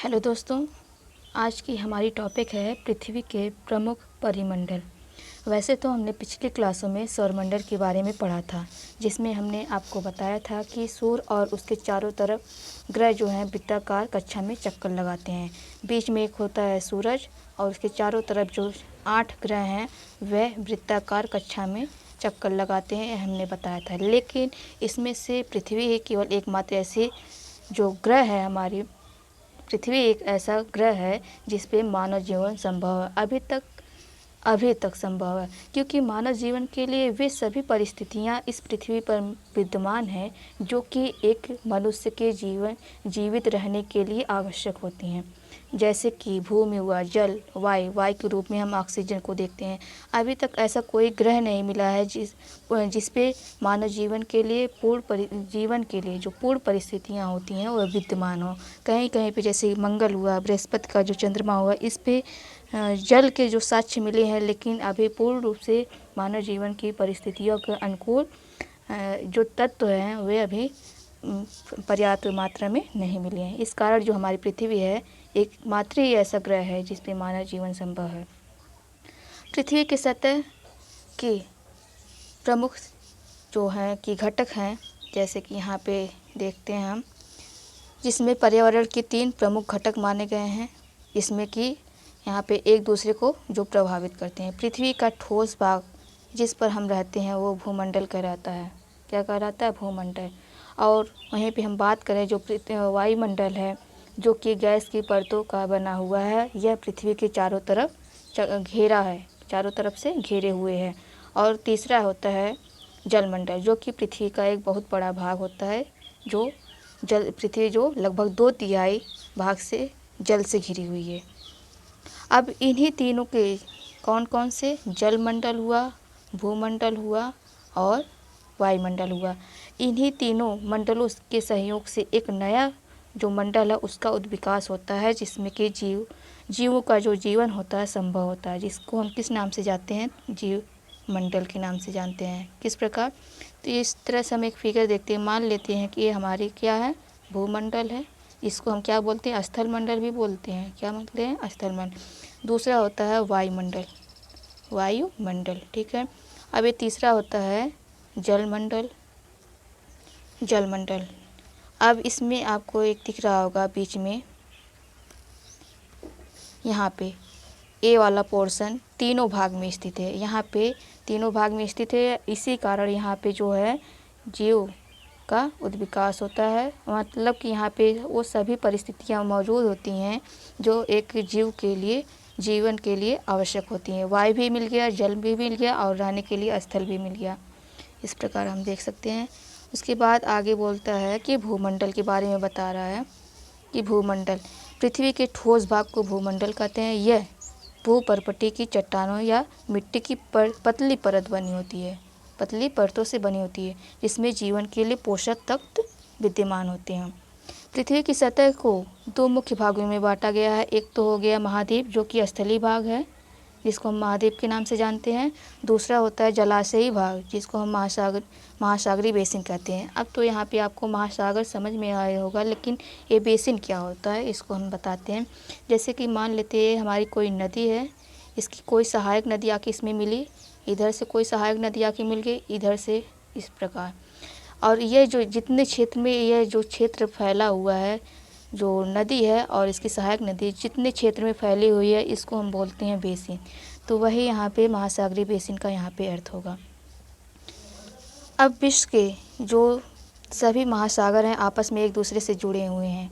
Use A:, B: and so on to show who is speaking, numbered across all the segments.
A: Hello दोस्तों, आज की हमारी टॉपिक है पृथ्वी के प्रमुख परिमंडल। वैसे तो हमने पिछली क्लासों में सौरमंडल के बारे में पढ़ा था, जिसमें हमने आपको बताया था कि सूर्य और उसके चारों तरफ ग्रह जो हैं वृत्ताकार कक्षा में चक्कर लगाते हैं। बीच में एक होता है सूरज और उसके चारों तरफ जो 8 ग्रह हैं वह वृत्ताकार कक्षा में चक्कर लगाते हैं, हमने बताया था। लेकिन इसमें से पृथ्वी ही केवल एकमात्र ऐसी जो ग्रह है, हमारी पृथ्वी एक ऐसा ग्रह है जिस पे मानव जीवन संभव है। अभी तक संभव है, क्योंकि मानव जीवन के लिए वे सभी परिस्थितियां इस पृथ्वी पर विद्यमान हैं जो कि एक मनुष्य के जीवित रहने के लिए आवश्यक होती हैं। जैसे कि भूमि हुआ, जल, वायु के रूप में हम ऑक्सीजन को देखते हैं। अभी तक ऐसा कोई ग्रह नहीं मिला है जिस पे मानव जीवन के लिए जीवन के लिए जो पूर्ण परिस्थितियाँ होती हैं वह विद्यमान हो। कहीं कहीं पे जैसे मंगल हुआ, बृहस्पति का जो चंद्रमा हुआ, इस पे जल के जो साक्ष्य मिले हैं, लेकिन अभी पूर्ण रूप से मानव जीवन की परिस्थितियों के अनुकूल जो तत्व हैं वे अभी पर्याप्त मात्रा में नहीं मिले हैं। इस कारण जो हमारी पृथ्वी है एकमात्र ही ऐसा ग्रह है जिस पे मानव जीवन संभव है। पृथ्वी की सतह के प्रमुख जो हैं कि घटक हैं, जैसे कि यहाँ पे देखते हैं हम, जिसमें पर्यावरण के 3 प्रमुख घटक माने गए हैं, इसमें कि यहाँ पे एक दूसरे को जो प्रभावित करते हैं। पृथ्वी का ठोस भाग जिस पर हम रहते हैं वो भूमंडल कहलाता है। क्या कहलाता है? भूमंडल। और वहीं पे हम बात करें जो वायुमंडल है, जो कि गैस की परतों का बना हुआ है, यह पृथ्वी के चारों तरफ घेरा है, चारों तरफ से घेरे हुए है। और तीसरा होता है जलमंडल, जो कि पृथ्वी का एक बहुत बड़ा भाग होता है, जो पृथ्वी जो लगभग 2/3 भाग से जल से घिरी हुई है। अब इन्हीं तीनों के कौन कौन से? जलमंडल हुआ, भूमंडल हुआ और वायुमंडल हुआ। इन्हीं तीनों मंडलों के सहयोग से एक नया जो मंडल है उसका उद्विकास होता है, जिसमें कि जीवों का जो जीवन होता है संभव होता है, जिसको हम किस नाम से जानते हैं? जीव मंडल के नाम से जानते हैं। किस प्रकार? तो इस तरह से हम एक फिगर देखते हैं, मान लेते हैं कि ये हमारी क्या है? भूमंडल है। इसको हम क्या बोलते हैं? स्थल मंडल भी बोलते हैं। क्या मतलब है? स्थल मंडल। दूसरा होता है वायुमंडल, ठीक है। अब ये तीसरा होता है जलमंडल। अब इसमें आपको एक दिख रहा होगा बीच में, यहाँ पे ए वाला पोर्शन तीनों भाग में स्थित है। यहाँ पे तीनों भाग में स्थित है, इसी कारण यहाँ पे जो है जीव का उद्विकास होता है। मतलब कि यहाँ पे वो सभी परिस्थितियाँ मौजूद होती हैं जो एक जीव के लिए जीवन के लिए आवश्यक होती हैं। वायु भी मिल गया, जल भी मिल गया और रहने के लिए स्थल भी मिल गया। इस प्रकार हम देख सकते हैं। उसके बाद आगे बोलता है कि भूमंडल के बारे में बता रहा है कि भूमंडल पृथ्वी के ठोस भाग को भूमंडल कहते हैं। यह भूपर्पटी की चट्टानों या मिट्टी की पतली परत बनी होती है, पतली परतों से बनी होती है, जिसमें जीवन के लिए पोषक तत्व विद्यमान होते हैं। पृथ्वी की सतह को 2 मुख्य भागों में बांटा गया है। एक तो हो गया महाद्वीप, जो कि स्थलीय भाग है, जिसको हम महाद्वीप के नाम से जानते हैं। दूसरा होता है जलाशयी भाग, जिसको हम महासागरीय बेसिन कहते हैं। अब तो यहाँ पे आपको महासागर समझ में आया होगा, लेकिन ये बेसिन क्या होता है इसको हम बताते हैं। जैसे कि मान लेते हैं हमारी कोई नदी है, इसकी कोई सहायक नदी आके इसमें मिली, इधर से कोई सहायक नदी आके मिल गई, इधर से, इस प्रकार। और ये जो जितने क्षेत्र में यह जो क्षेत्र फैला हुआ है, जो नदी है और इसकी सहायक नदी जितने क्षेत्र में फैली हुई है, इसको हम बोलते हैं बेसिन। तो वही यहाँ पे महासागरीय बेसिन का यहाँ पे अर्थ होगा। अब विश्व के जो सभी महासागर हैं आपस में एक दूसरे से जुड़े हुए हैं।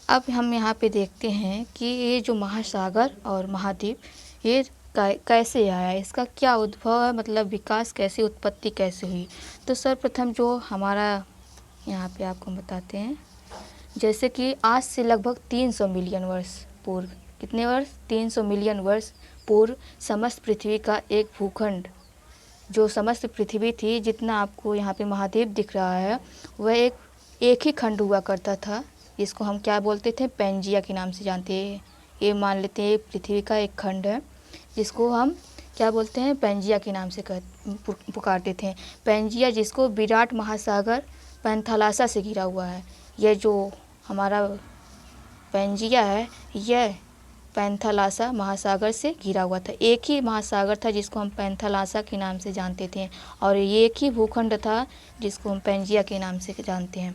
A: अब हम यहाँ पे देखते हैं कि ये जो महासागर और महाद्वीप ये कैसे आया, इसका क्या उद्भव है, मतलब विकास कैसे, उत्पत्ति कैसे हुई। तो सर्वप्रथम जो हमारा यहाँ पे आपको बताते हैं, जैसे कि आज से लगभग 300 मिलियन वर्ष पूर्व, कितने वर्ष? 300 मिलियन वर्ष पूर्व समस्त पृथ्वी का एक भूखंड, जो समस्त पृथ्वी थी, जितना आपको यहाँ पे महाद्वीप दिख रहा है, वह एक ही खंड हुआ करता था, जिसको हम क्या बोलते थे? पैंजिया के नाम से जानते हैं। ये मान लेते हैं पृथ्वी का एक खंड है, जिसको हम क्या बोलते हैं? पैंजिया के नाम से पुकारते थे। पैंजिया, जिसको विराट महासागर पैंथालासा से घिरा हुआ है। यह जो हमारा पेंजिया है यह पैंथालासा महासागर से घिरा हुआ था। एक ही महासागर था जिसको हम पैंथालासा के नाम से जानते थे, और एक ही भूखंड था जिसको हम पेंजिया के नाम से जानते हैं।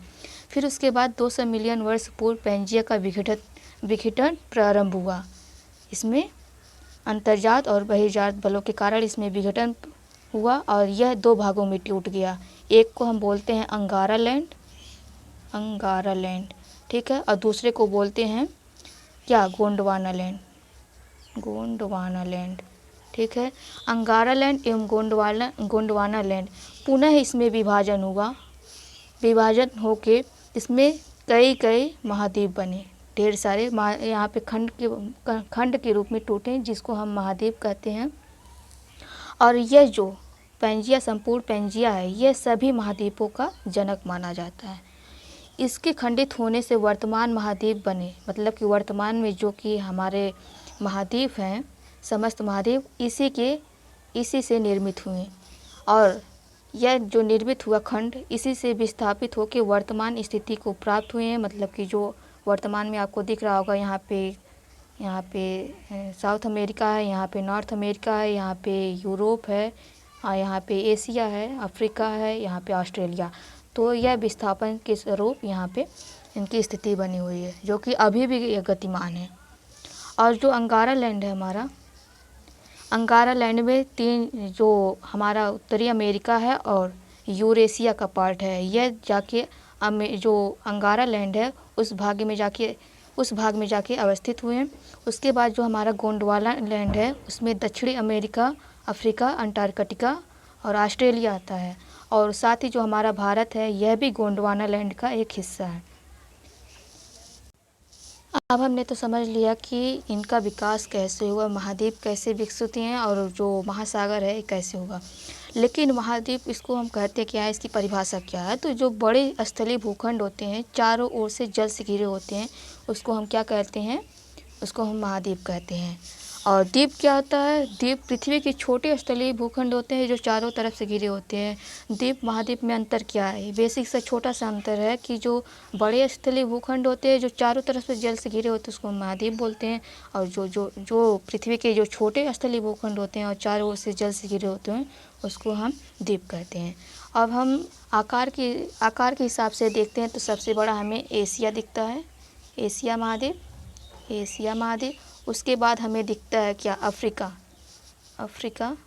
A: फिर उसके बाद 200 मिलियन वर्ष पूर्व पेंजिया का विघटन प्रारंभ हुआ। इसमें अंतर्जात और बहिर्जात बलों के कारण इसमें विघटन हुआ और यह 2 भागों में टूट गया। एक को हम बोलते हैं अंगारा लैंड, ठीक है, और दूसरे को बोलते हैं क्या, गोंडवाना लैंड, ठीक है। अंगारा लैंड एवं गोंडवाना लैंड पुनः इसमें विभाजन हुआ। विभाजन होके इसमें कई महाद्वीप बने, ढेर सारे यहाँ पे खंड के रूप में टूटे, जिसको हम महाद्वीप कहते हैं। और यह जो पेंजिया, संपूर्ण पेंजिया है, यह सभी महाद्वीपों का जनक माना जाता है। इसके खंडित होने से वर्तमान महाद्वीप बने, मतलब कि वर्तमान में जो कि हमारे महाद्वीप हैं, समस्त महाद्वीप इसी से निर्मित हुए। और यह जो निर्मित हुआ खंड इसी से विस्थापित होकर वर्तमान स्थिति को प्राप्त हुए हैं। मतलब कि जो वर्तमान में आपको दिख रहा होगा, यहाँ पे साउथ अमेरिका है, यहाँ पे नॉर्थ अमेरिका है, यहाँ पे यूरोप है, और यहाँ पे एशिया है, अफ्रीका है, यहाँ पे ऑस्ट्रेलिया। तो यह विस्थापन के स्वरूप यहाँ पे इनकी स्थिति बनी हुई है, जो कि अभी भी गतिमान है। और जो अंगारा लैंड है हमारा, अंगारा लैंड में 3 जो हमारा उत्तरी अमेरिका है और यूरेशिया का पार्ट है, यह जाके जो अंगारा लैंड है उस भाग में जाके अवस्थित हुए हैं। उसके बाद जो हमारा गोंडवाना लैंड है उसमें दक्षिणी अमेरिका, अफ्रीका, अंटार्कटिका और ऑस्ट्रेलिया आता है। और साथ ही जो हमारा भारत है यह भी गोंडवाना लैंड का एक हिस्सा है। अब हमने तो समझ लिया कि इनका विकास कैसे हुआ, महाद्वीप कैसे विकसित हुए हैं और जो महासागर है कैसे हुआ। लेकिन महाद्वीप इसको हम कहते क्या है, इसकी परिभाषा क्या है? तो जो बड़े स्थलीय भूखंड होते हैं, चारों ओर से जल से घिरे होते हैं, उसको हम क्या कहते हैं? उसको हम महाद्वीप कहते हैं। और द्वीप क्या होता है? द्वीप पृथ्वी के छोटे स्थलीय भूखंड होते हैं जो चारों तरफ से घिरे होते हैं। द्वीप महाद्वीप में अंतर क्या है? बेसिक सा छोटा सा अंतर है कि जो बड़े स्थलीय भूखंड होते हैं जो चारों तरफ से जल से घिरे होते हैं उसको हम महाद्वीप बोलते हैं, और जो पृथ्वी के जो छोटे स्थलीय भूखंड होते हैं और चारों ओर से जल से घिरे होते हैं उसको हम द्वीप कहते हैं। अब हम आकार के हिसाब से देखते हैं तो सबसे बड़ा हमें एशिया दिखता है, एशिया महाद्वीप। उसके बाद हमें दिखता है क्या? अफ्रीका।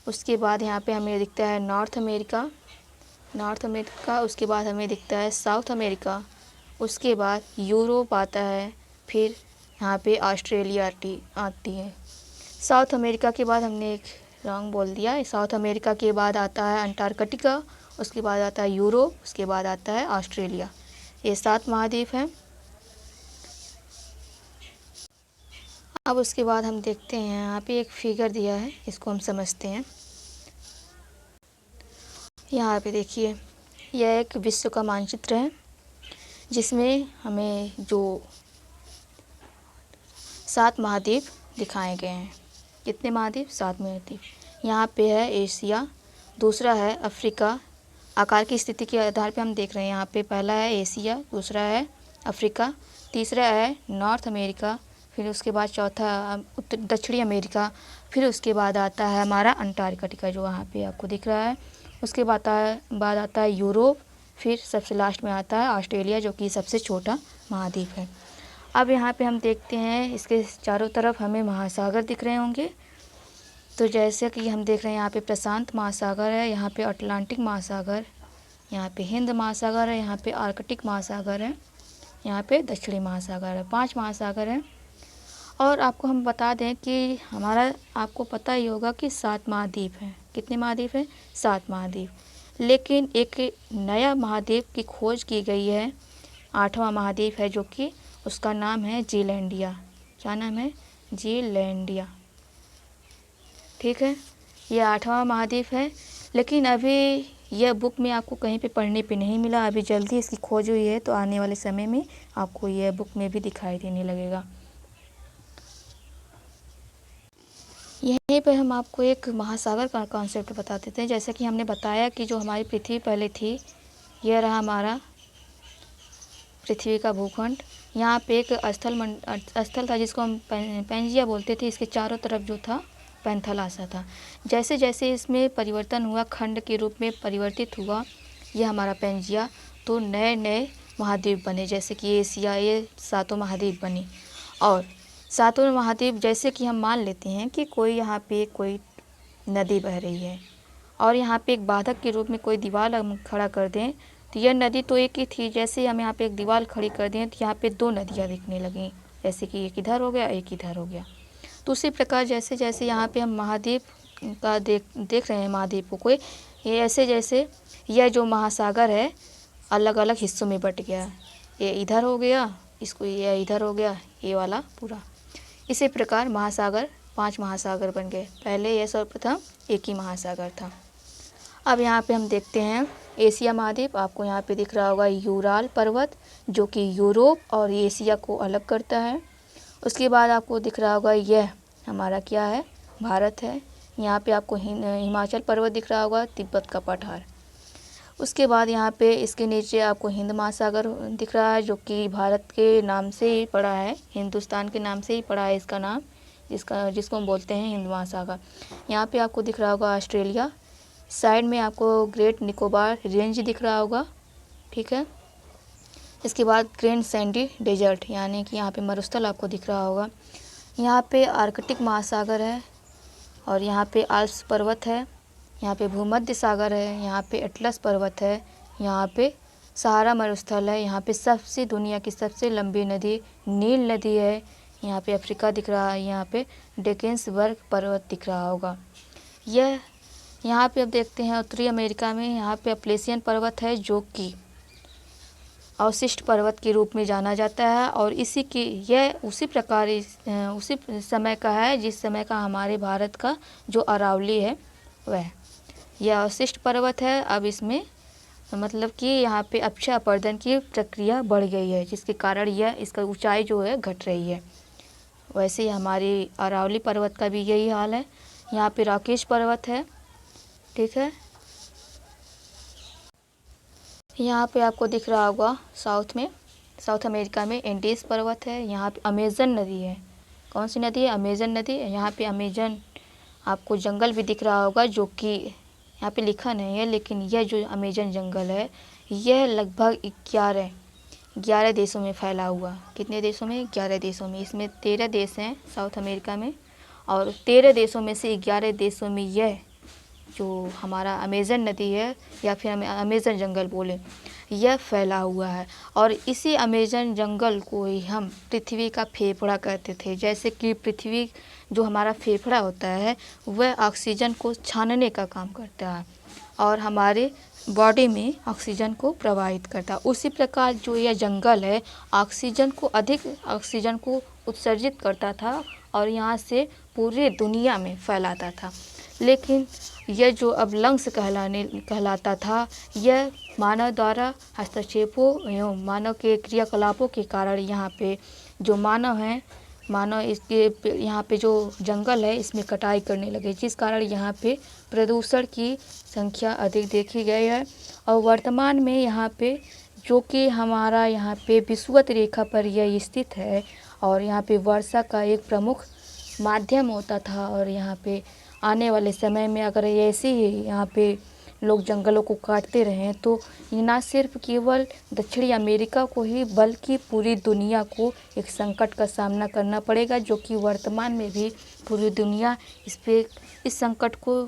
A: उसके बाद यहाँ पे हमें दिखता है नॉर्थ अमेरिका। उसके बाद हमें दिखता है साउथ अमेरिका। उसके बाद यूरोप आता है, फिर यहाँ पे ऑस्ट्रेलिया आती है। साउथ अमेरिका के बाद हमने एक रॉन्ग बोल दिया, साउथ अमेरिका के बाद आता है अंटार्कटिका, उसके बाद आता है यूरोप, उसके बाद आता है ऑस्ट्रेलिया। ये 7 महाद्वीप हैं। अब उसके बाद हम देखते हैं, यहाँ पे एक फिगर दिया है, इसको हम समझते हैं। यहाँ पे देखिए, यह एक विश्व का मानचित्र है जिसमें हमें जो 7 महाद्वीप दिखाए गए हैं। कितने महाद्वीप? 7 महाद्वीप। यहाँ पे है एशिया, दूसरा है अफ्रीका। आकार की स्थिति के आधार पे हम देख रहे हैं, यहाँ पे पहला है एशिया, दूसरा है अफ्रीका, तीसरा है नॉर्थ अमेरिका, फिर उसके बाद चौथा दक्षिणी अमेरिका, फिर उसके बाद आता है हमारा अंटार्कटिका जो वहाँ पे आपको दिख रहा है। उसके बाद आता है यूरोप, फिर सबसे लास्ट में आता है ऑस्ट्रेलिया जो कि सबसे छोटा महाद्वीप है। अब यहाँ पे हम देखते हैं, इसके चारों तरफ हमें महासागर दिख रहे होंगे। तो जैसे कि हम देख रहे हैं, यहाँ पे प्रशांत महासागर है, यहाँ पे अटलांटिक महासागर, यहाँ पे हिंद महासागर है, यहाँ पे आर्कटिक महासागर है, यहाँ पे दक्षिणी महासागर है। 5 महासागर हैं। और आपको हम बता दें कि हमारा, आपको पता ही होगा कि 7 महाद्वीप हैं। कितने महाद्वीप हैं? 7 महाद्वीप। लेकिन एक नया महाद्वीप की खोज की गई है, 8वां महाद्वीप है, जो कि उसका नाम है जीलैंडिया। क्या नाम है? जीलैंडिया। ठीक है, ये 8वां महाद्वीप है। लेकिन अभी यह बुक में आपको कहीं पे पढ़ने पे नहीं मिला, अभी जल्दी इसकी खोज हुई है, तो आने वाले समय में आपको यह बुक में भी दिखाई देने लगेगा। यहीं पे हम आपको एक महासागर का कॉन्सेप्ट बता देते हैं। जैसे कि हमने बताया कि जो हमारी पृथ्वी पहले थी, यह रहा हमारा पृथ्वी का भूखंड। यहाँ पे एक स्थल था जिसको हम पैंजिया बोलते थे। इसके चारों तरफ जो था पैंथलासा था। जैसे जैसे इसमें परिवर्तन हुआ, खंड के रूप में परिवर्तित हुआ यह हमारा पैंजिया, तो नए नए महाद्वीप बने, जैसे कि एशिया, ये सातों महाद्वीप बने। और सातों महाद्वीप जैसे कि हम मान लेते हैं कि कोई यहाँ पे कोई नदी बह रही है और यहाँ पे एक बाधक के रूप में कोई दीवार हम खड़ा कर दें, तो यह नदी तो एक ही थी। जैसे हम यहाँ पे एक दीवार खड़ी कर दें तो यहाँ पे दो नदियाँ दिखने लगीं, जैसे कि एक इधर हो गया, एक इधर हो गया। तो उसी प्रकार जैसे जैसे यहाँ पे हम महाद्वीप का देख रहे हैं, महाद्वीपों को, ये ऐसे जैसे यह जो महासागर है अलग अलग हिस्सों में बट गया। ये इधर हो गया, इसको ये इधर हो गया, ये वाला पूरा। इसी प्रकार महासागर 5 महासागर बन गए। पहले यह सर्वप्रथम एक ही महासागर था। अब यहाँ पे हम देखते हैं एशिया महाद्वीप। आपको यहाँ पे दिख रहा होगा यूराल पर्वत, जो कि यूरोप और एशिया को अलग करता है। उसके बाद आपको दिख रहा होगा यह हमारा क्या है, भारत है। यहाँ पे आपको हिमाचल पर्वत दिख रहा होगा, तिब्बत का पठार। उसके बाद यहाँ पे इसके नीचे आपको हिंद महासागर दिख रहा है, जो कि भारत के नाम से ही पड़ा है, हिंदुस्तान के नाम से ही पड़ा है इसका नाम, जिसको हम बोलते हैं हिंद महासागर। यहाँ पे आपको दिख रहा होगा ऑस्ट्रेलिया। साइड में आपको ग्रेट निकोबार रेंज दिख रहा होगा, ठीक है। इसके बाद ग्रैंड सैंडी डेजर्ट, यानी कि यहाँ पे मरुस्थल आपको दिख रहा होगा। यहाँ पे आर्कटिक महासागर है और यहाँ पे आल्प्स पर्वत है। यहाँ पे भूमध्य सागर है, यहाँ पे एटलस पर्वत है, यहाँ पे सहारा मरुस्थल है, यहाँ पे दुनिया की सबसे लंबी नदी नील नदी है। यहाँ पे अफ्रीका दिख रहा है, यहाँ पे डेकेंसबर्ग पर्वत दिख रहा होगा। यह यहाँ पे अब देखते हैं उत्तरी अमेरिका में, यहाँ पे अप्लेशियन पर्वत है, जो कि अवशिष्ट पर्वत के रूप में जाना जाता है। और यह उसी प्रकार उसी समय का है जिस समय का हमारे भारत का जो अरावली है वह। यह अवशिष्ट पर्वत है। अब इसमें मतलब कि यहाँ पे अक्षय अपरदन की प्रक्रिया बढ़ गई है, जिसके कारण यह इसका ऊंचाई जो है घट रही है। वैसे ही हमारी अरावली पर्वत का भी यही हाल है। यहाँ पे राकेश पर्वत है, ठीक है। यहाँ पे आपको दिख रहा होगा साउथ अमेरिका में एंडीज पर्वत है। यहाँ पे अमेजन नदी है। कौन सी नदी है? अमेजन नदी। यहाँ पे अमेजन आपको जंगल भी दिख रहा होगा, जो कि यहाँ पे लिखा नहीं है, लेकिन यह जो अमेजन जंगल है यह लगभग 11 देशों में फैला हुआ। कितने देशों में? 11 देशों में। इसमें 13 देश हैं साउथ अमेरिका में, और 13 देशों में से 11 देशों में यह जो हमारा अमेजन नदी है, या फिर हमें अमेजन जंगल बोले, यह फैला हुआ है। और इसी अमेजन जंगल को ही हम पृथ्वी का फेफड़ा कहते थे। जैसे कि पृथ्वी जो हमारा फेफड़ा होता है वह ऑक्सीजन को छानने का काम करता है और हमारे बॉडी में ऑक्सीजन को प्रवाहित करता है। उसी प्रकार जो यह जंगल है अधिक ऑक्सीजन को उत्सर्जित करता था और यहाँ से पूरी दुनिया में फैलाता था। लेकिन यह जो अब लंग्स कहलाता था, यह मानव द्वारा हस्तक्षेपों एवं मानव के क्रियाकलापों के कारण यहाँ पे जो मानव इसके यहाँ पे जो जंगल है इसमें कटाई करने लगे, जिस कारण यहाँ पे प्रदूषण की संख्या अधिक देखी गई है। और वर्तमान में यहाँ पे जो कि हमारा यहाँ पे विषुवत रेखा पर यह स्थित है और यहाँ पे वर्षा का एक प्रमुख माध्यम होता था। और यहाँ पे आने वाले समय में अगर ऐसे ही यहाँ पे लोग जंगलों को काटते रहें तो ये ना सिर्फ केवल दक्षिणी अमेरिका को ही बल्कि पूरी दुनिया को एक संकट का सामना करना पड़ेगा, जो कि वर्तमान में भी पूरी दुनिया इस संकट को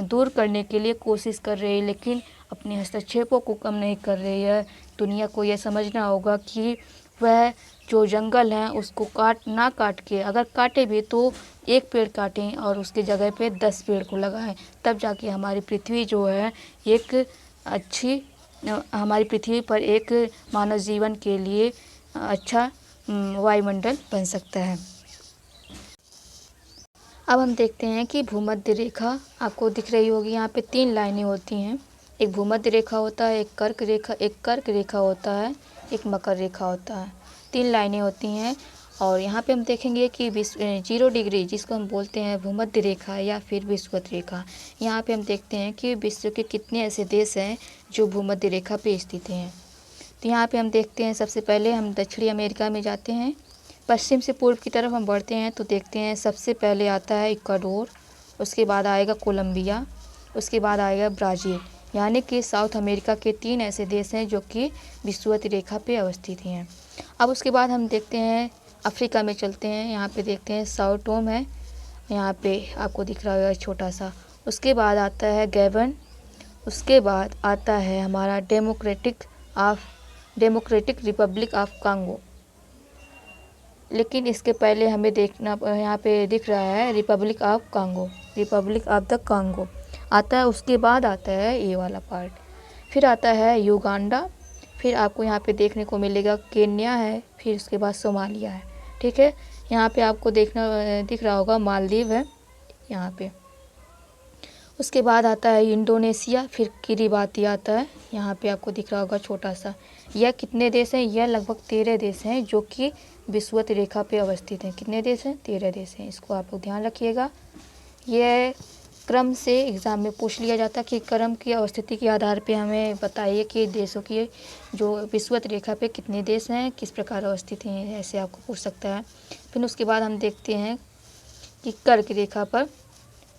A: दूर करने के लिए कोशिश कर रही है, लेकिन अपने हस्तक्षेपों को कम नहीं कर रही है। दुनिया को यह समझना होगा कि वह जो जंगल है उसको ना काट के, अगर काटे भी तो एक पेड़ काटें और उसके जगह पे 10 पेड़ को लगाएं, तब जाके हमारी पृथ्वी जो है हमारी पृथ्वी पर एक मानव जीवन के लिए अच्छा वायुमंडल बन सकता है। अब हम देखते हैं कि भूमध्य रेखा आपको दिख रही होगी। यहाँ पे 3 लाइनें होती हैं। एक भूमध्य रेखा होता है, एक कर्क रेखा होता है, एक मकर रेखा होता है। 3 लाइनें होती हैं। और यहाँ पे हम देखेंगे कि 0 डिग्री जिसको हम बोलते हैं भूमध्य रेखा या फिर विषुवत रेखा, यहाँ पे हम देखते हैं कि विश्व के कितने ऐसे देश हैं जो भूमध्य रेखा पे स्थित हैं। तो यहाँ पे हम देखते हैं, सबसे पहले हम दक्षिणी अमेरिका में जाते हैं। पश्चिम से पूर्व की तरफ हम बढ़ते हैं तो देखते हैं सबसे पहले आता है इक्वाडोर, उसके बाद आएगा कोलंबिया, उसके बाद आएगा ब्राज़ील। यानी कि साउथ अमेरिका के 3 ऐसे देश हैं जो कि विषुवत रेखा पे अवस्थित हैं। अब उसके बाद हम देखते हैं अफ्रीका में चलते हैं। यहाँ पे देखते हैं साओ टोम है, यहाँ पे आपको दिख रहा होगा छोटा सा। उसके बाद आता है गैबन, उसके बाद आता है हमारा डेमोक्रेटिक रिपब्लिक ऑफ कांगो। लेकिन इसके पहले हमें देखना, यहाँ पे दिख रहा है रिपब्लिक ऑफ द कांगो आता है। उसके बाद आता है ये वाला पार्ट, फिर आता है युगांडा, फिर आपको यहाँ पे देखने को मिलेगा केन्या है, फिर उसके बाद सोमालिया है। ठीक है, यहाँ पे आपको दिख रहा होगा मालदीव है यहाँ पे। उसके बाद आता है इंडोनेशिया, फिर किरिबाती आता है, यहाँ पे आपको दिख रहा होगा छोटा सा। यह कितने देश हैं? यह लगभग 13 देश हैं जो कि विषुवत रेखा पे अवस्थित हैं। कितने देश हैं? 13 देश हैं। इसको आप लोग ध्यान रखिएगा। यह क्रम से एग्ज़ाम में पूछ लिया जाता है कि क्रम की अवस्थिति के आधार पे हमें बताइए कि देशों की जो विषुवत रेखा पे कितने देश हैं, किस प्रकार अवस्थित हैं, ऐसे आपको पूछ सकता है। फिर उसके बाद हम देखते हैं कि कर्क रेखा पर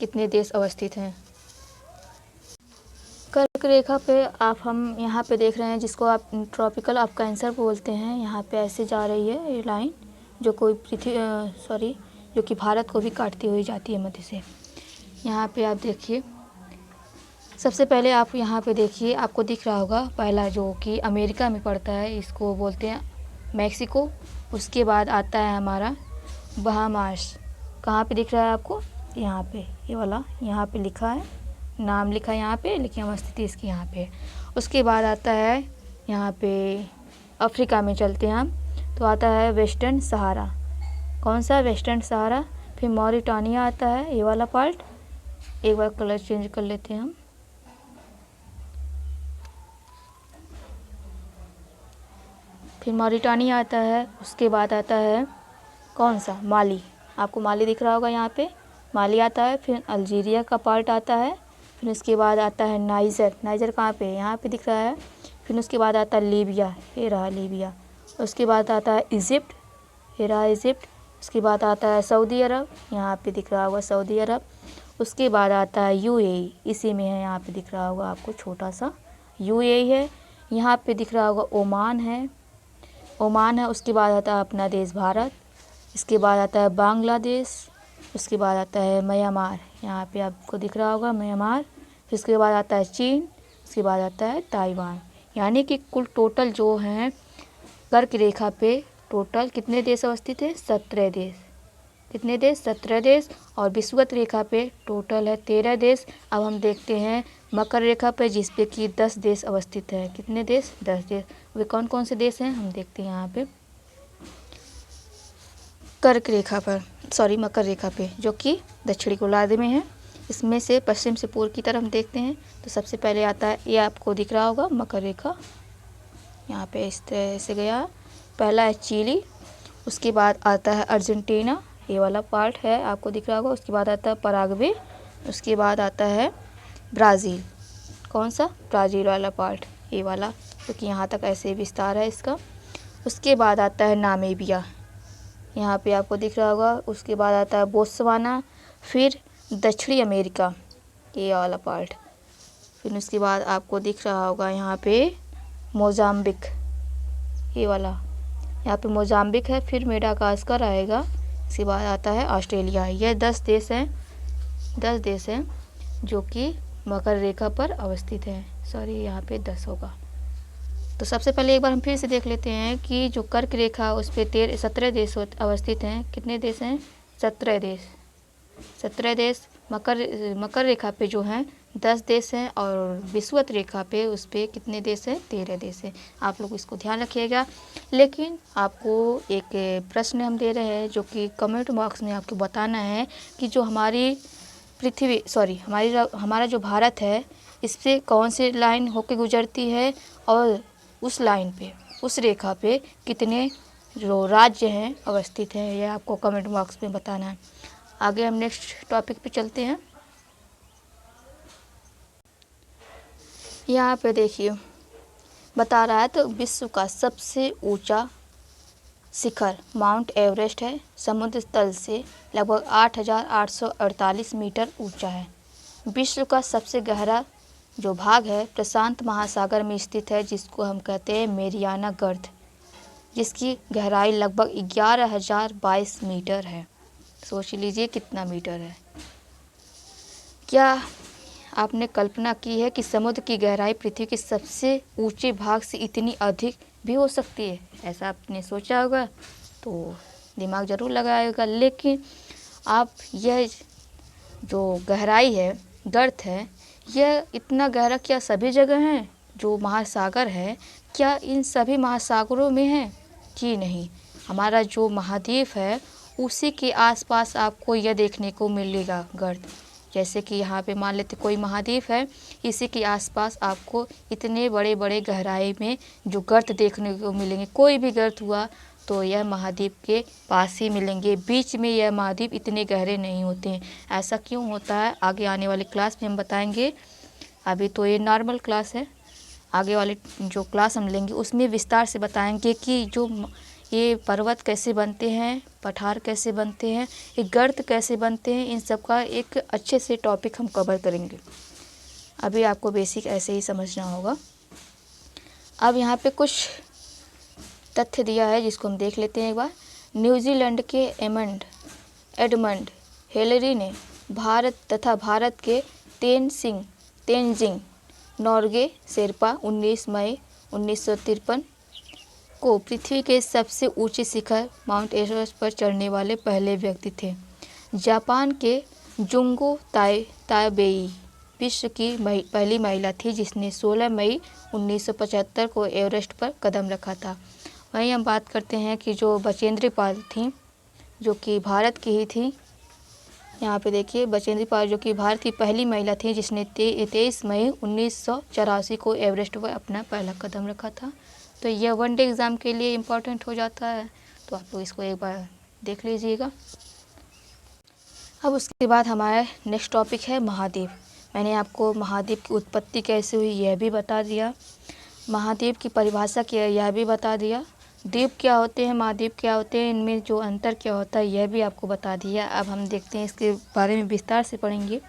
A: कितने देश अवस्थित हैं। कर्क रेखा पे हम यहाँ पे देख रहे हैं, जिसको आप ट्रॉपिकल ऑफ कैंसर बोलते हैं। यहाँ पे ऐसे जा रही है ये लाइन, जो जो कि भारत को भी काटती हुई जाती है मध्य से। यहाँ पे आप देखिए, सबसे पहले आप यहाँ पे देखिए, आपको दिख रहा होगा पहला जो कि अमेरिका में पड़ता है, इसको बोलते हैं मैक्सिको। उसके बाद आता है हमारा बहामास। कहाँ पे दिख रहा है आपको? यहाँ पे, ये वाला यहाँ पे लिखा है, नाम लिखा है यहाँ पे, लेकिन अवस्थिति इसकी यहाँ पे। उसके बाद आता है यहाँ पे अफ्रीका में चलते हैं हम, तो आता है वेस्टर्न सहारा। कौन सा? वेस्टर्न सहारा। फिर मॉरिटानिया आता है, ये वाला पार्ट। एक बार कलर चेंज कर लेते हैं हम। फिर मॉरिटानिया आता है। उसके बाद आता है कौन सा? माली। आपको माली दिख रहा होगा यहाँ पे, माली आता है। फिर अल्जीरिया का पार्ट आता है। फिर उसके बाद आता है नाइजर कहाँ पे? यहाँ पे दिख रहा है। फिर उसके बाद आता है लीबिया, ये रहा लीबिया। उसके बाद आता है इजिप्ट, ये रहा इजिप्ट। उसके बाद आता है सऊदी अरब, यहाँ पे दिख रहा होगा सऊदी अरब। उसके बाद आता है यूएई, इसी में है, यहाँ पे दिख रहा होगा आपको छोटा सा यूएई है। यहाँ पे दिख रहा होगा ओमान है, उसके बाद आता है अपना देश भारत। इसके बाद आता है बांग्लादेश। उसके बाद आता है म्यांमार, यहाँ पे आपको दिख रहा होगा म्यांमार। फिर उसके बाद आता है चीन। उसके बाद आता है ताइवान। यानी कि कुल टोटल जो हैं कर्क रेखा पे टोटल कितने देश अवस्थित हैं? 17 देश। कितने देश? 17 देश। और विषुवत रेखा पे टोटल है 13 देश। अब हम देखते हैं मकर रेखा पे, जिस पे कि 10 देश अवस्थित है। कितने देश? 10 देश। वे कौन कौन से देश हैं हम देखते हैं यहाँ पे कर्क रेखा पर, मकर रेखा पे, जो कि दक्षिणी गोलार्ध में है। इसमें से पश्चिम से पूर्व की तरफ हम देखते हैं तो सबसे पहले आता है, ये आपको दिख रहा होगा मकर रेखा, यहाँ पे इस तरह से गया। पहला है चिली। उसके बाद आता है अर्जेंटीना, ये वाला पार्ट है आपको दिख रहा होगा। उसके बाद आता है पराग्वे। उसके बाद आता है ब्राज़ील। कौन सा? ब्राज़ील वाला पार्ट, ये वाला, क्योंकि यहाँ तक ऐसे विस्तार है इसका। उसके बाद आता है नामीबिया, यहाँ पे आपको दिख रहा होगा। उसके बाद आता है बोत्सवाना। फिर दक्षिणी अमेरिका, ये वाला पार्ट। फिर उसके बाद आपको दिख रहा होगा यहाँ पे मोज़ाम्बिक, ये वाला, यहाँ पे मोज़ाम्बिक है। फिर मेडागास्कर आएगा। इसके बाद आता है ऑस्ट्रेलिया। यह 10 देश हैं, 10 देश हैं जो कि मकर रेखा पर अवस्थित हैं। यहाँ पे 10 होगा। तो सबसे पहले एक बार हम फिर से देख लेते हैं कि जो कर्क रेखा उस पर 17 देश अवस्थित हैं। कितने देश हैं? 17 देश। 17 देश। मकर रेखा पे जो हैं 10 देश हैं, और विषुवत रेखा पे उस पर कितने देश हैं? 13 देश हैं। आप लोग इसको ध्यान रखिएगा। लेकिन आपको एक प्रश्न हम दे रहे हैं, जो कि कमेंट बॉक्स में आपको बताना है कि जो हमारी हमारा जो भारत है, इस पर कौन सी लाइन होके गुजरती है, और उस लाइन पे, उस रेखा पे कितने जो राज्य हैं अवस्थित हैं, यह आपको कमेंट बॉक्स में बताना है। आगे हम नेक्स्ट टॉपिक पे चलते हैं। यहाँ पे देखिए, बता रहा है। तो विश्व का सबसे ऊंचा शिखर माउंट एवरेस्ट है। समुद्र तल से लगभग 8,848 मीटर ऊंचा है। विश्व का सबसे गहरा जो भाग है प्रशांत महासागर में स्थित है, जिसको हम कहते हैं मेरियाना गर्त, जिसकी गहराई लगभग 11,022 मीटर है। सोच लीजिए कितना मीटर है। क्या आपने कल्पना की है कि समुद्र की गहराई पृथ्वी के सबसे ऊंचे भाग से इतनी अधिक भी हो सकती है? ऐसा आपने सोचा होगा तो दिमाग ज़रूर लगाएगा। लेकिन आप यह जो गहराई है, गर्त है, यह इतना गहरा क्या सभी जगह है? जो महासागर है क्या इन सभी महासागरों में है? जी नहीं। हमारा जो महाद्वीप है उसी के आसपास आपको यह देखने को मिलेगा गर्त। जैसे कि यहाँ पे मान लेते कोई महाद्वीप है, इसी के आसपास आपको इतने बड़े बड़े गहराई में जो गर्त देखने को मिलेंगे। कोई भी गर्त हुआ तो यह महाद्वीप के पास ही मिलेंगे, बीच में यह महाद्वीप इतने गहरे नहीं होते हैं। ऐसा क्यों होता है आगे आने वाली क्लास में हम बताएंगे। अभी तो ये नॉर्मल क्लास है, आगे वाले जो क्लास हम लेंगे उसमें विस्तार से बताएंगे कि जो ये पर्वत कैसे बनते हैं, पठार कैसे बनते हैं, ये गर्त कैसे बनते हैं, इन सब का एक अच्छे से टॉपिक हम कवर करेंगे। अभी आपको बेसिक ऐसे ही समझना होगा। अब यहाँ पे कुछ तथ्य दिया है जिसको हम देख लेते हैं एक बार। न्यूजीलैंड के एडमंड हिलरी ने भारत के तेनजिंग नोर्गे शेरपा 19 मई 1953 को पृथ्वी के सबसे ऊंचे शिखर माउंट एवरेस्ट पर चढ़ने वाले पहले व्यक्ति थे। जापान के जुंगो ताबेई विश्व की पहली महिला थी जिसने 16 मई 1975 को एवरेस्ट पर कदम रखा था। वहीं हम बात करते हैं कि जो बचेंद्री पाल थी, जो कि भारत की ही थी। यहाँ पे देखिए बचेंद्री पाल जो कि भारत की पहली महिला थी जिसने 23 मई 1984 को एवरेस्ट पर अपना पहला कदम रखा था। तो यह वनडे एग्ज़ाम के लिए इम्पोर्टेंट हो जाता है, तो आप लोग इसको एक बार देख लीजिएगा। अब उसके बाद हमारा नेक्स्ट टॉपिक है महाद्वीप। मैंने आपको महाद्वीप की उत्पत्ति कैसे हुई यह भी बता दिया, महाद्वीप की परिभाषा क्या है यह भी बता दिया, द्वीप क्या होते हैं, महाद्वीप क्या होते हैं, इनमें जो अंतर क्या होता है यह भी आपको बता दिया। अब हम देखते हैं इसके बारे में विस्तार से पढ़ेंगे।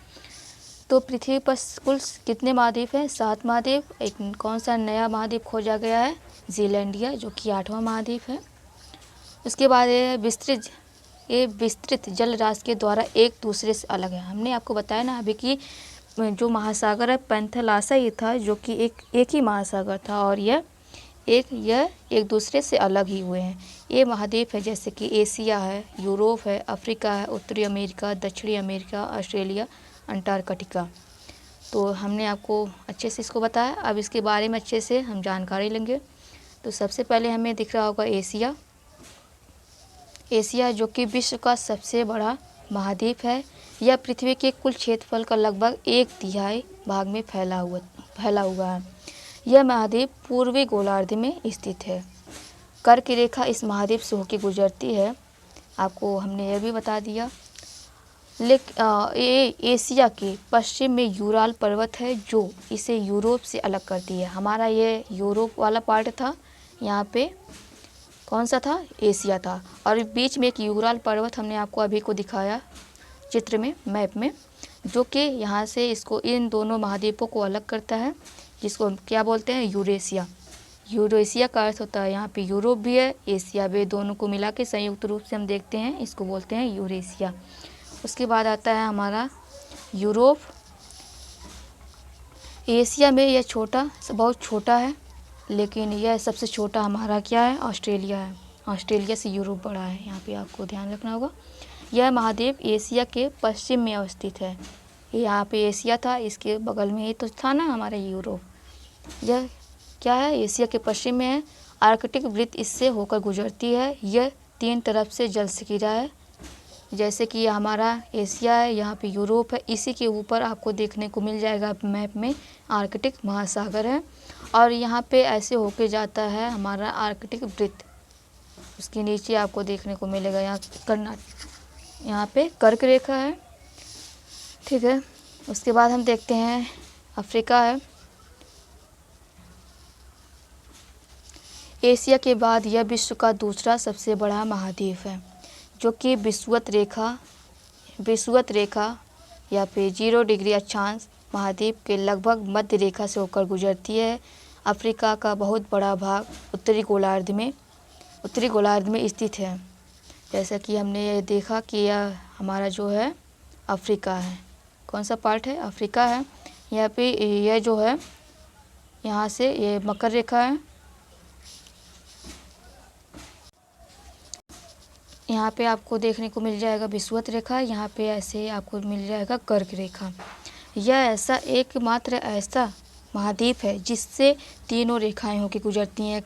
A: तो पृथ्वी पर कुल कितने महाद्वीप हैं? 7 महाद्वीप। एक कौन सा नया महाद्वीप खोजा गया है? जीलैंडिया, जो कि 8वां महाद्वीप है। उसके बाद ये विस्तृत जल राशि के द्वारा एक दूसरे से अलग है। हमने आपको बताया ना अभी कि जो महासागर है पैंथेलासा ही था, जो कि एक ही महासागर था, और यह एक दूसरे से अलग ही हुए हैं। ये महाद्वीप है जैसे कि एशिया है, यूरोप है, अफ्रीका है, उत्तरी अमेरिका, दक्षिणी अमेरिका, ऑस्ट्रेलिया, अंटार्कटिका। तो हमने आपको अच्छे से इसको बताया। अब इसके बारे में अच्छे से हम जानकारी लेंगे। तो सबसे पहले हमें दिख रहा होगा एशिया जो कि विश्व का सबसे बड़ा महाद्वीप है। यह पृथ्वी के कुल क्षेत्रफल का लगभग 1/3 भाग में फैला हुआ है। यह महाद्वीप पूर्वी गोलार्ध में स्थित है। कर्क रेखा इस महाद्वीप से होकर गुजरती है, आपको हमने यह भी बता दिया। एशिया के पश्चिम में यूराल पर्वत है जो इसे यूरोप से अलग करती है। हमारा ये यूरोप वाला पार्ट था, यहाँ पे कौन सा था? एशिया था। और बीच में एक यूराल पर्वत हमने आपको अभी को दिखाया चित्र में, मैप में, जो कि यहाँ से इसको इन दोनों महाद्वीपों को अलग करता है, जिसको हम क्या बोलते हैं? यूरेशिया। यूरेशिया का अर्थ होता है यहाँ पे यूरोप भी है, एशिया भी, दोनों को मिला के संयुक्त रूप से हम देखते हैं, इसको बोलते हैं यूरेशिया। उसके बाद आता है हमारा यूरोप। एशिया में यह बहुत छोटा है, लेकिन यह सबसे छोटा हमारा क्या है? ऑस्ट्रेलिया है। ऑस्ट्रेलिया से यूरोप बड़ा है, यहाँ पे आपको ध्यान रखना होगा। यह महाद्वीप एशिया के पश्चिम में अवस्थित है। यहाँ पे एशिया था, इसके बगल में ही तो था ना हमारा यूरोप। यह क्या है? एशिया के पश्चिम में है। आर्कटिक वृत्त इससे होकर गुजरती है। यह 3 तरफ से जल से घिरा है, जैसे कि हमारा एशिया है, यहाँ पे यूरोप है, इसी के ऊपर आपको देखने को मिल जाएगा मैप में आर्कटिक महासागर है, और यहाँ पे ऐसे होके जाता है हमारा आर्कटिक वृत्त। उसके नीचे आपको देखने को मिलेगा यहाँ पे कर्क रेखा है, ठीक है। उसके बाद हम देखते हैं अफ्रीका है। एशिया के बाद यह विश्व का दूसरा सबसे बड़ा महाद्वीप है, जो कि विषुवत रेखा या फिर 0 डिग्री अक्षांश महाद्वीप के लगभग मध्य रेखा से होकर गुजरती है। अफ्रीका का बहुत बड़ा भाग उत्तरी गोलार्ध में स्थित है। जैसा कि हमने ये देखा कि यह हमारा जो है अफ्रीका है। कौन सा पार्ट है? अफ्रीका है। यहाँ पे यह जो है यहाँ से ये मकर रेखा है, यहाँ पे आपको देखने को मिल जाएगा विषुवत रेखा, यहाँ पे ऐसे आपको मिल जाएगा कर्क रेखा। यह एकमात्र ऐसा महाद्वीप है जिससे तीनों रेखाएं होकर गुजरती हैं।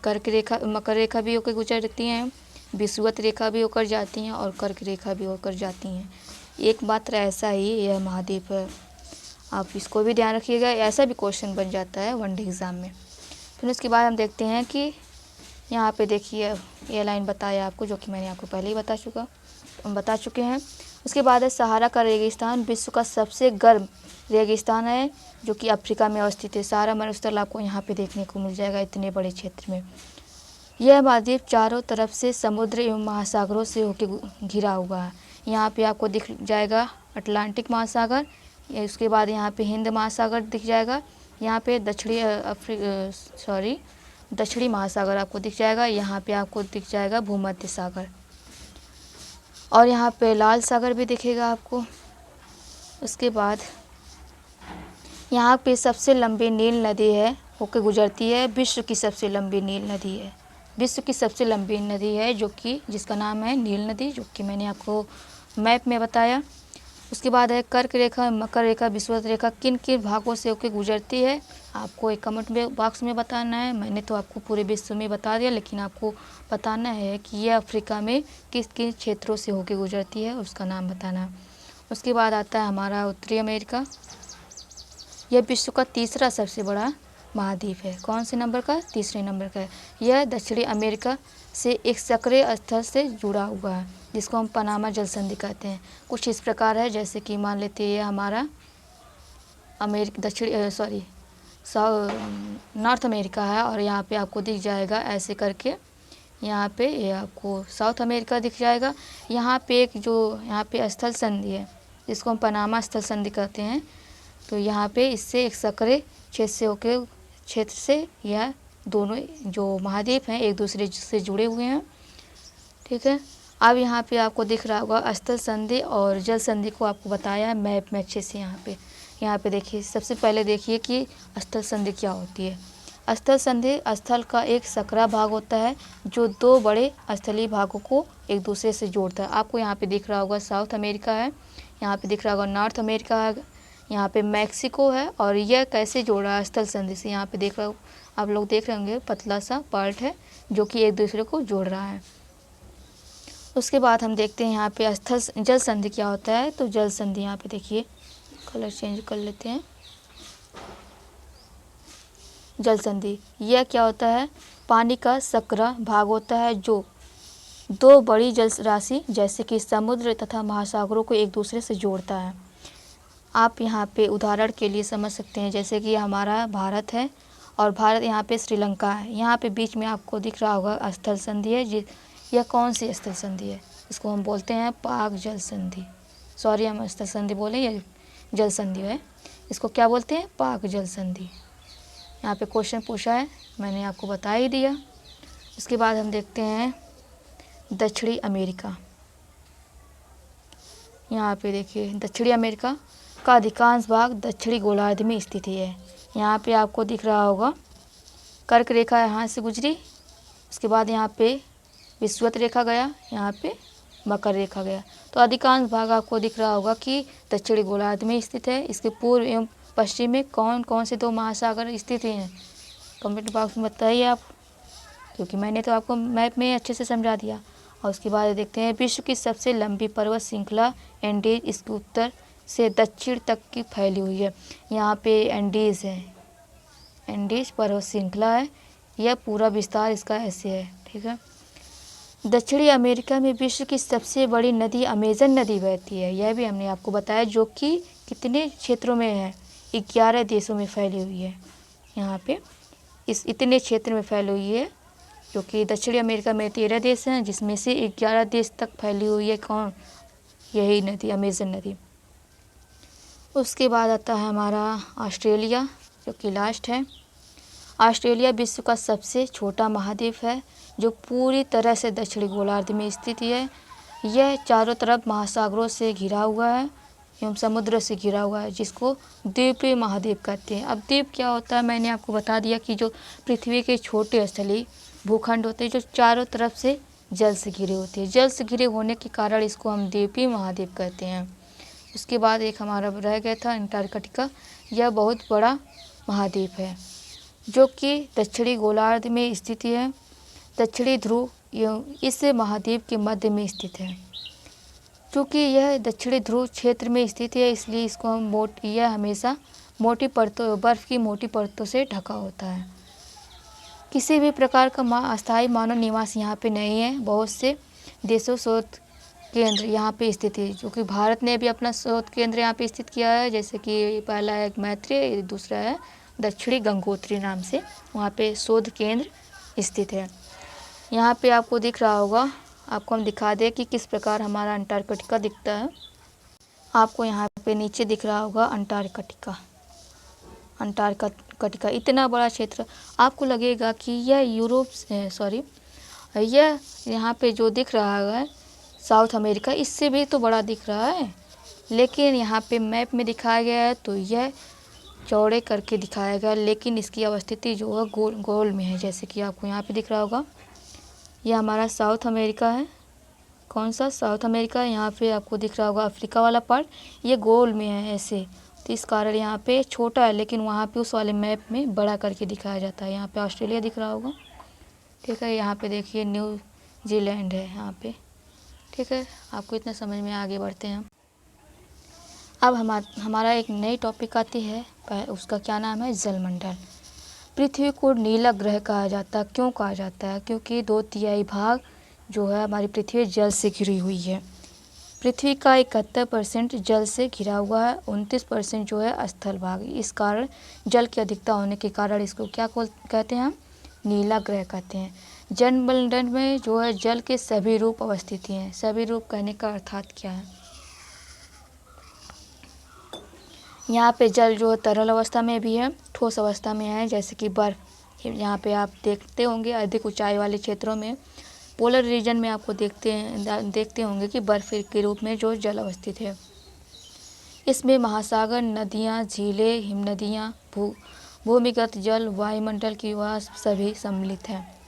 A: मकर रेखा भी होकर गुजरती हैं, विषुवत रेखा भी होकर जाती हैं और कर्क रेखा भी होकर जाती हैं। एकमात्र ऐसा ही यह महाद्वीप है। आप इसको भी ध्यान रखिएगा, ऐसा भी क्वेश्चन बन जाता है वनडे एग्ज़ाम में। फिर उसके बाद हम देखते हैं कि यहाँ पे देखिए ये लाइन बताया आपको, जो कि मैंने आपको पहले ही बता चुके हैं। उसके बाद है सहारा का रेगिस्तान विश्व का सबसे गर्म रेगिस्तान है, जो कि अफ्रीका में अवस्थित है। सहारा मरुस्थल आपको यहाँ पे देखने को मिल जाएगा इतने बड़े क्षेत्र में। यह महाद्वीप चारों तरफ से समुद्र एवं महासागरों से होकर घिरा हुआ है। यहाँ पे आपको दिख जाएगा अटलांटिक महासागर, उसके बाद यहाँ पे हिंद महासागर दिख जाएगा, यहाँ पे दक्षिणी महासागर आपको दिख जाएगा, यहाँ पे आपको दिख जाएगा भूमध्य सागर, और यहाँ पे लाल सागर भी दिखेगा आपको। उसके बाद यहाँ पे सबसे लंबी नील नदी है होकर गुजरती है, विश्व की सबसे लंबी नदी है जो कि जिसका नाम है नील नदी, जो कि मैंने आपको मैप में बताया। उसके बाद है कर्क रेखा, मकर रेखा, विषुवत रेखा किन किन भागों से होकर गुजरती है, आपको एक कमेंट बॉक्स में बताना है। मैंने तो आपको पूरे विश्व में बता दिया, लेकिन आपको बताना है कि यह अफ्रीका में किस किन क्षेत्रों से होकर गुजरती है, उसका नाम बताना है। उसके बाद आता है हमारा उत्तरी अमेरिका। यह विश्व का तीसरा सबसे बड़ा महाद्वीप है। कौन से नंबर का? तीसरे नंबर का है। यह दक्षिणी अमेरिका से एक सक्रिय स्थल से जुड़ा हुआ है, जिसको हम पनामा जल संधि कहते हैं। कुछ इस प्रकार है, जैसे कि मान लेते हैं ये हमारा नॉर्थ अमेरिका है, और यहाँ पे आपको दिख जाएगा ऐसे करके, यहाँ पे ये आपको साउथ अमेरिका दिख जाएगा। यहाँ पे स्थल संधि है, जिसको हम पनामा स्थल संधि कहते हैं। तो यहाँ पे इससे एक सक्रिय क्षेत्र से यह दोनों जो महाद्वीप हैं एक दूसरे से जुड़े हुए हैं। ठीक है, अब यहाँ पे आपको दिख रहा होगा स्थल संधि और जल संधि को आपको बताया है मैप में अच्छे से। यहाँ पे देखिए, सबसे पहले देखिए कि स्थल संधि क्या होती है। स्थल संधि स्थल का एक सकरा भाग होता है जो दो बड़े स्थलीय भागों को एक दूसरे से जोड़ता है। आपको यहाँ पे दिख रहा होगा साउथ अमेरिका है, यहाँ पे दिख रहा होगा नॉर्थ अमेरिका है, यहाँ पे मैक्सिको है, और यह कैसे जोड़ रहा है स्थल संधि से। यहाँ पे आप लोग देख रहे होंगे पतला सा पार्ट है जो कि एक दूसरे को जोड़ रहा है। उसके बाद हम देखते हैं यहाँ पे जल संधि क्या होता है। तो जल संधि यहाँ पे देखिए, कलर चेंज कर लेते हैं। जल संधि यह क्या होता है? पानी का सकरा भाग होता है जो दो बड़ी जल राशि जैसे कि समुद्र तथा महासागरों को एक दूसरे से जोड़ता है। आप यहाँ पे उदाहरण के लिए समझ सकते हैं, जैसे कि हमारा भारत है और यहाँ पे श्रीलंका है। यहाँ पे बीच में आपको दिख रहा होगा स्थल संधि है। यह कौन सी स्थल संधि है? इसको हम बोलते हैं पाक जल संधि। सॉरी, हम स्थल संधि बोले, ये जल संधि है। इसको क्या बोलते हैं? पाक जल संधि। यहाँ पे क्वेश्चन पूछा है, मैंने आपको बता ही दिया। उसके बाद हम देखते हैं दक्षिणी अमेरिका। यहाँ पे देखिए, दक्षिणी अमेरिका का अधिकांश भाग दक्षिणी गोलार्ध में स्थित है। यहाँ पे आपको दिख रहा होगा कर्क रेखा यहाँ से गुजरी, उसके बाद यहाँ पे विषुवत रेखा गया, यहाँ पे मकर रेखा गया। तो अधिकांश भाग आपको दिख रहा होगा कि दक्षिणी गोलार्ध में स्थित है। इसके पूर्व एवं पश्चिम में कौन कौन से दो महासागर स्थित हैं, कमेंट बॉक्स में बताइए आप, क्योंकि मैंने तो आपको मैप में अच्छे से समझा दिया। और उसके बाद देखते हैं विश्व की सबसे लंबी पर्वत श्रृंखला एंडीज इसके उत्तर से दक्षिण तक की फैली हुई है। यहाँ पे एंडीज है, एंडीज पर्वत श्रृंखला है, यह पूरा विस्तार इसका ऐसे है। ठीक है, दक्षिणी अमेरिका में विश्व की सबसे बड़ी नदी अमेजन नदी बहती है। यह भी हमने आपको बताया, जो कि कितने क्षेत्रों में है? 11 देशों में फैली हुई है। यहाँ पे इतने क्षेत्र में फैली हुई है जो कि दक्षिणी अमेरिका में 13 देश हैं, जिसमें से 11 देश तक फैली हुई है कौन, यही नदी अमेज़न नदी। उसके बाद आता है हमारा ऑस्ट्रेलिया, जो कि लास्ट है। ऑस्ट्रेलिया विश्व का सबसे छोटा महाद्वीप है, जो पूरी तरह से दक्षिणी गोलार्ध में स्थित है। यह चारों तरफ महासागरों से घिरा हुआ है एवं समुद्र से घिरा हुआ है, जिसको द्वीपीय महाद्वीप कहते हैं। अब द्वीप क्या होता है, मैंने आपको बता दिया कि जो पृथ्वी के छोटे स्थलीय भूखंड होते हैं, जो चारों तरफ से जल से घिरे होते हैं। जल से घिरे होने के कारण इसको हम द्वीपीय महाद्वीप कहते हैं। उसके बाद एक हमारा रह गया था अंटार्कटिका। यह बहुत बड़ा महाद्वीप है, जो कि दक्षिणी गोलार्ध में स्थित है। दक्षिणी ध्रुव इस महाद्वीप के मध्य में स्थित है। चूँकि यह दक्षिणी ध्रुव क्षेत्र में स्थित है, इसलिए इसको हम यह हमेशा मोटी परतों, बर्फ़ की मोटी परतों से ढका होता है। किसी भी प्रकार का अस्थायी मानव निवास यहाँ पे नहीं है। बहुत से देशों शोध केंद्र यहाँ पे स्थित है, जो कि भारत ने भी अपना शोध केंद्र यहाँ पे स्थित किया है। जैसे कि पहला है मैत्री, दूसरा है दक्षिणी गंगोत्री नाम से वहाँ पे शोध केंद्र स्थित है। यहाँ पे आपको दिख रहा होगा, आपको हम दिखा दें कि किस प्रकार हमारा अंटार्कटिका दिखता है। आपको यहाँ पे नीचे दिख रहा होगा अंटार्कटिका। अंटार्कटिका इतना बड़ा क्षेत्र, आपको लगेगा कि यह यह यहाँ पे जो दिख रहा है साउथ अमेरिका, इससे भी तो बड़ा दिख रहा है, लेकिन यहाँ पे मैप में दिखाया गया है तो यह चौड़े करके दिखाया गया, लेकिन इसकी अवस्थिति जो है गोल में है। जैसे कि आपको यहाँ पे दिख रहा होगा, यह हमारा साउथ अमेरिका है। कौन सा साउथ अमेरिका है, यहाँ पे आपको दिख रहा होगा अफ्रीका वाला पार्ट, ये गोल में है ऐसे, तो इस कारण यहाँ पे छोटा है, लेकिन वहाँ पे उस वाले मैप में बड़ा करके दिखाया जाता है। यहाँ पे ऑस्ट्रेलिया दिख रहा होगा, ठीक है। यहाँ पे देखिए न्यूजीलैंड है यहाँ पे, ठीक है। आपको इतना समझ में, आगे बढ़ते हैं। अब हमारा एक नई टॉपिक आती है, उसका क्या नाम है, जलमंडल। पृथ्वी को नीला ग्रह कहा जाता है। क्यों कहा जाता है, क्योंकि 2/3 भाग जो है हमारी पृथ्वी जल से घिरी हुई है। पृथ्वी का 71% जल से घिरा हुआ है, 29% जो है स्थल भाग। इस कारण जल की अधिकता होने के कारण इसको क्या कहते हैं हम, नीला ग्रह कहते हैं। जलमंडल में जो है जल के सभी रूप अवस्थित हैं। सभी रूप कहने का अर्थात क्या है, यहाँ पे जल जो तरल अवस्था में भी है, ठोस अवस्था में है, जैसे कि बर्फ़। यहाँ पे आप देखते होंगे अधिक ऊंचाई वाले क्षेत्रों में, पोलर रीजन में आपको देखते होंगे कि बर्फ़ के रूप में जो जल अवस्थित है। इसमें महासागर, नदियाँ, झीलें, हिमनदियाँ, भूमिगत जल, वायुमंडल की वाष्प सभी सम्मिलित हैं।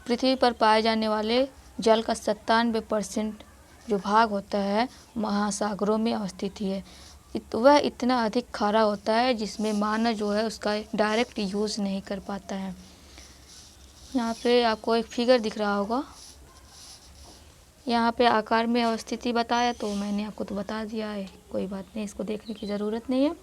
A: पृथ्वी पर पाए जाने वाले जल का 97% जो भाग होता है महासागरों में अवस्थित है। वह इतना अधिक खारा होता है जिसमें मानव जो है उसका डायरेक्ट यूज़ नहीं कर पाता है। यहाँ पे आपको एक फिगर दिख रहा होगा, यहाँ पे आकार में अवस्थिति बताया, तो मैंने आपको तो बता दिया है, कोई बात नहीं, इसको देखने की ज़रूरत नहीं है।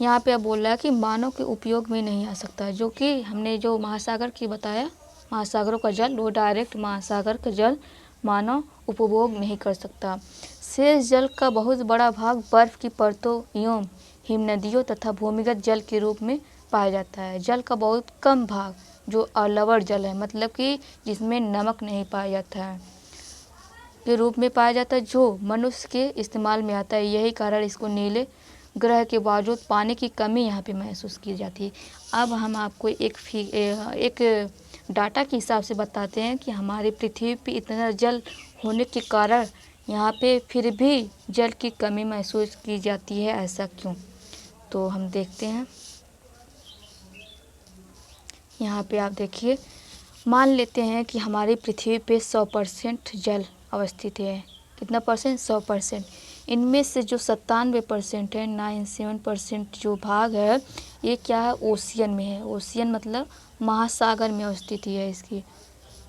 A: यहाँ पे अब बोल रहा है कि मानव के उपयोग में नहीं आ सकता, जो कि हमने जो महासागर की बताया, महासागरों का जल वो डायरेक्ट महासागर का जल मानव उपभोग नहीं कर सकता। शेष जल का बहुत बड़ा भाग बर्फ़ की परतों एवं हिमनदियों तथा भूमिगत जल के रूप में पाया जाता है। जल का बहुत कम भाग जो अलवण जल है, मतलब कि जिसमें नमक नहीं पाया जाता है, के रूप में पाया जाता है, जो मनुष्य के इस्तेमाल में आता है। यही कारण इसको नीले ग्रह के बावजूद पानी की कमी यहाँ पे महसूस की जाती है। अब हम आपको एक डाटा के हिसाब से बताते हैं कि हमारी पृथ्वी पे इतना जल होने के कारण यहाँ पे फिर भी जल की कमी महसूस की जाती है, ऐसा क्यों? तो हम देखते हैं। यहाँ पे आप देखिए, मान लेते हैं कि हमारी पृथ्वी पे 100% जल अवस्थित है। कितना परसेंट? 100%। इनमें से जो 97% है, 97% जो भाग है, ये क्या है, ओशियन में है। ओशियन मतलब महासागर में अवस्थित है इसकी।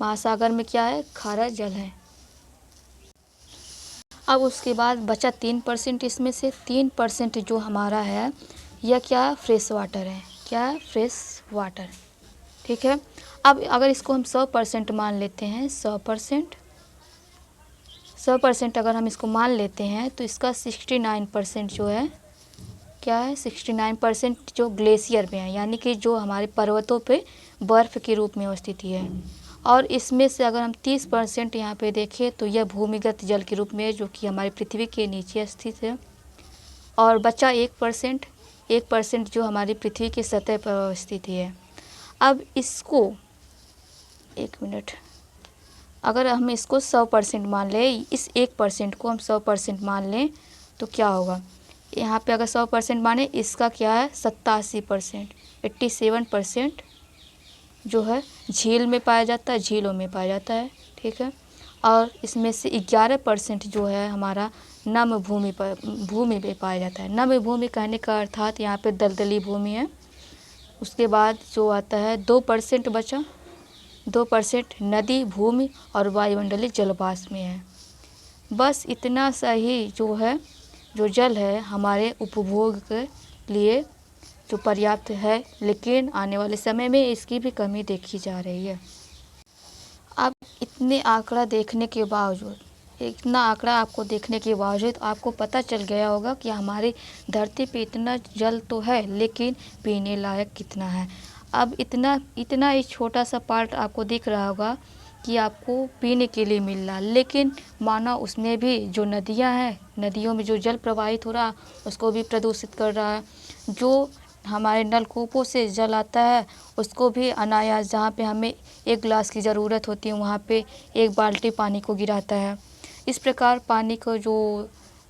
A: महासागर में क्या है, खारा जल है। अब उसके बाद बचा 3%, इसमें से 3% जो हमारा है, यह क्या, फ्रेश वाटर है। क्या है, फ्रेश वाटर, ठीक है। अब अगर इसको हम 100% मान लेते हैं, 100% अगर हम इसको मान लेते हैं, तो इसका 69% जो है, क्या है, 69% जो ग्लेशियर में है, यानी कि जो हमारे पर्वतों पे बर्फ़ के रूप में अवस्थित है। और इसमें से अगर हम 30% यहाँ पे देखें तो यह भूमिगत जल के रूप में, जो कि हमारी पृथ्वी के नीचे स्थित है। और बचा 1% जो हमारी पृथ्वी की सतह पर स्थित है। अब इसको 1 मिनट, अगर हम इसको 100% मान लें, इस 1% को हम 100% मान लें तो क्या होगा। यहाँ पे अगर 100% माने, इसका क्या है 87%, 87% जो है झील में पाया जाता है, झीलों में पाया जाता है। ठीक है। और इसमें से 11% जो है हमारा नम भूमि में पाया जाता है। नम भूमि कहने का अर्थात यहाँ पे दलदली भूमि है। उसके बाद जो आता है 2% बचा, 2% नदी, भूमि और वायुमंडलीय जलवाष्प में है। बस इतना सा ही जो है, जो जल है हमारे उपभोग के लिए जो पर्याप्त है, लेकिन आने वाले समय में इसकी भी कमी देखी जा रही है। अब इतने आंकड़ा देखने के बावजूद, इतना आंकड़ा आपको देखने के बावजूद आपको पता चल गया होगा कि हमारी धरती पे इतना जल तो है, लेकिन पीने लायक कितना है। अब इतना ही छोटा सा पार्ट आपको दिख रहा होगा कि आपको पीने के लिए मिल रहा, लेकिन मानो उसमें भी जो नदियां हैं, नदियों में जो जल प्रवाहित हो रहा उसको भी प्रदूषित कर रहा है। जो हमारे नलकूपों से जल आता है उसको भी अनायास, जहाँ पे हमें 1 गिलास की ज़रूरत होती है वहाँ पे 1 बाल्टी पानी को गिराता है। इस प्रकार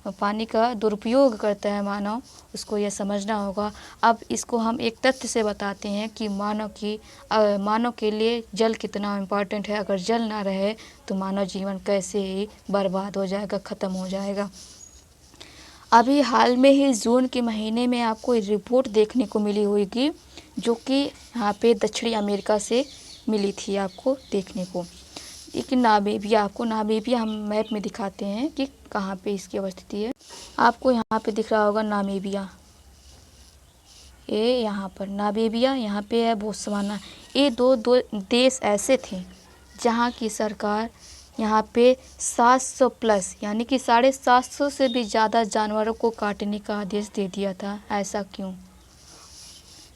A: पानी का दुरुपयोग करता है मानव, उसको यह समझना होगा। अब इसको हम एक तथ्य से बताते हैं कि मानव के लिए जल कितना इम्पोर्टेंट है। अगर जल ना रहे तो मानव जीवन कैसे ही बर्बाद हो जाएगा, ख़त्म हो जाएगा। अभी हाल में ही जून के महीने में आपको एक रिपोर्ट देखने को मिली होगी, जो कि यहाँ पे दक्षिणी अमेरिका से मिली थी आपको देखने को। एक नामीबिया, आपको नामीबिया हम मैप में दिखाते हैं कि कहाँ पे इसकी अवस्थिति है। आपको यहाँ पे दिख रहा होगा नामीबिया, ये यहाँ पर नामीबिया, यहाँ पे है बोत्सवाना। ये दो देश ऐसे थे जहाँ की सरकार यहाँ पे 700 प्लस यानी कि 750 से भी ज़्यादा जानवरों को काटने का आदेश दे दिया था। ऐसा क्यों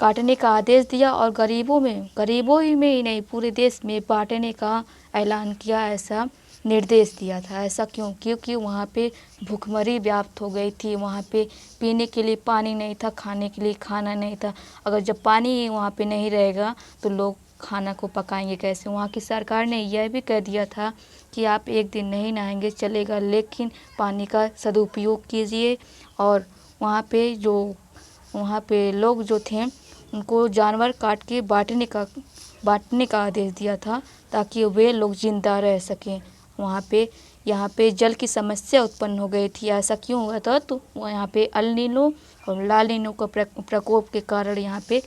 A: काटने का आदेश दिया, और गरीबों ही में ही नहीं, पूरे देश में बांटने का ऐलान किया, ऐसा निर्देश दिया था। ऐसा क्यों? क्योंकि वहाँ पे भूखमरी व्याप्त हो गई थी। वहाँ पे पीने के लिए पानी नहीं था, खाने के लिए खाना नहीं था। अगर जब पानी वहाँ पे नहीं रहेगा तो लोग खाना को पकाएंगे कैसे। वहाँ की सरकार ने यह भी कह दिया था कि आप 1 दिन नहीं नहाएंगे चलेगा, लेकिन पानी का सदुपयोग कीजिए। और वहाँ पे लोग जो थे उनको जानवर काट के बांटने का आदेश दिया था, ताकि वे लोग जिंदा रह सकें। यहाँ पे जल की समस्या उत्पन्न हो गई थी। ऐसा क्यों हुआ था? तो यहाँ पे अल नीनो और ला नीनो का प्रकोप के कारण यहाँ पे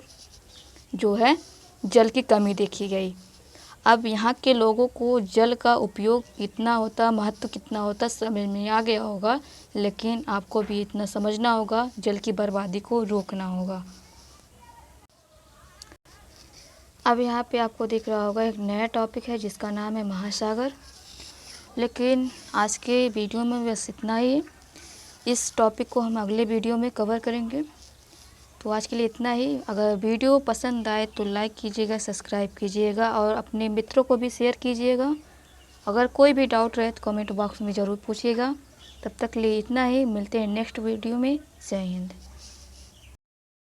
A: जो है जल की कमी देखी गई। अब यहाँ के लोगों को जल का उपयोग कितना होता, महत्व कितना होता समझ में आ गया होगा, लेकिन आपको भी इतना समझना होगा, जल की बर्बादी को रोकना होगा। अब यहाँ पे आपको दिख रहा होगा एक नया टॉपिक है जिसका नाम है महासागर। लेकिन आज के वीडियो में बस इतना ही। इस टॉपिक को हम अगले वीडियो में कवर करेंगे। तो आज के लिए इतना ही। अगर वीडियो पसंद आए तो लाइक कीजिएगा, सब्सक्राइब कीजिएगा और अपने मित्रों को भी शेयर कीजिएगा। अगर कोई भी डाउट रहे तो कमेंट बॉक्स में ज़रूर पूछिएगा। तब तक के लिए इतना ही। मिलते हैं नेक्स्ट वीडियो में। जय हिंद।